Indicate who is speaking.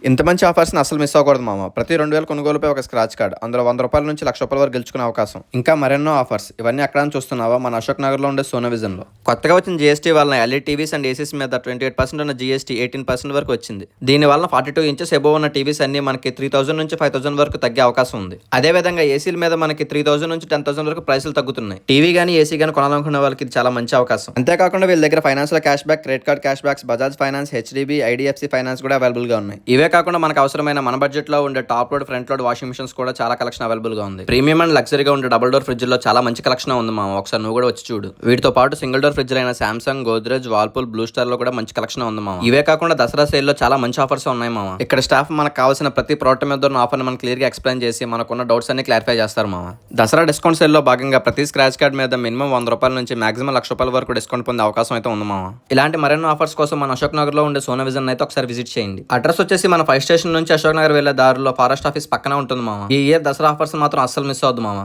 Speaker 1: ఇంత మంచి ఆఫర్స్ని అసలు మిస్ అవ్వకూడదు మామ. ప్రతి 2000 కొనుగోలుపై ఒక స్క్రాచ్ కార్డ్, అందులో ₹100 నుంచి ₹1,00,000 వరకు గెలుచుకునే అవకాశం. ఇంకా మరెన్నో ఆఫర్స్. ఇవన్నీ ఎక్కడ చూస్తున్నావా? మన అశోక్ నగర్లో ఉండే సోనా విజన్లో. కొత్తగా వచ్చిన జీఎస్టీ వలన ఎల్ఈడి టీవీస్ అండ్ ఏసీస్ మీద 28% ఉన్న జీఎస్టీ 18% వరకు వచ్చింది. దీని వల్ల 42 ఇంచెస్ ఎబోవ్ ఉన్న టీవీస్ అన్ని మనకి 3000 నుంచి 5000 వరకు తగ్గే అవకాశం ఉంది. అదే విధంగా ఏసీల మీద మనకి 3000 నుంచి 10,000 వరకు ప్రైసులు తగ్గుతున్నాయి. టీవీ గానీ ఏసీ గానీ కొనాలనుకునే వాళ్ళకి ఇది చాలా మంచి అవకాశం. అంతేకాకుండా వీళ్ళ దగ్గర ఫైనాన్స్ లో cash back, credit card cash backs, Bajaj finance, HDB, IDFC finance కూడా అవైలబుల్ గా ఉన్నాయి. ఇవే కాకుండా మనకు అవసరమైన మన బడ్జెట్ లో ఉండే top load, front load washing machines కూడా చాలా కలెక్షన్ అవైలబుల్ గా ఉంది. ప్రీమియం అండ్ లగ్జరీగా ఉండే డబుల్ డోర్ ఫ్రిడ్జ్ లో చాలా మంచి కలెక్షన్ ఉంది మామ. ఒకసారి నువ్వు కూడా వచ్చి చూడు. వీటితో పాటు సింగిల్ డోర్ ఫ్రిడ్జ్ అయిన Samsung, Godrej, Whirlpool, blue star లో కూడా మంచి కలెక్షన్ ఉంది మామ. ఇవే కాకుండా దసరా సేల్ లో చాలా మంచి ఆఫర్స్ ఉన్నాయి మామ. ఇక్కడ స్టాఫ్ మనకు కావాల్సిన ప్రతి ప్రోడక్ట్ మీద ఉన్న ఆఫర్ ని మనకు క్లియర్ గా ఎక్స్ప్లెయిన్ చేసి మనకున్న డౌట్స్ అన్ని క్లారిఫై చేస్తారు మామ. దసరా డిస్కౌంట్ సేల్ లో భాగంగా ప్రతి స్క్రాచ్ కార్డ్ మీద మినిమం ₹100 నుంచి మాక్సిమం ₹1,00,000 వరకు డిస్కౌంట్ పొందే అవకాశం అయితే ఉంది మామ. ఇలాంటి మరెన్నో ఆఫర్స్ కోసం మన అశోక్ నగర్ లో ఉండే సోనా విజన్ అయితే ఒకసారి విజిట్ చేయండి. అడ్రస్ వచ్చేసి మన 5 స్టేషన్ నుంచి అశోక్ నగర్ వెళ్లే దారిలో ఫారెస్ట్ ఆఫీస్ పక్కన ఉంటుంది మామ. ఈ ఇయర్ దసరా ఆఫర్స్ మాత్రం అస్సలు మిస్ అవద్దు మామ.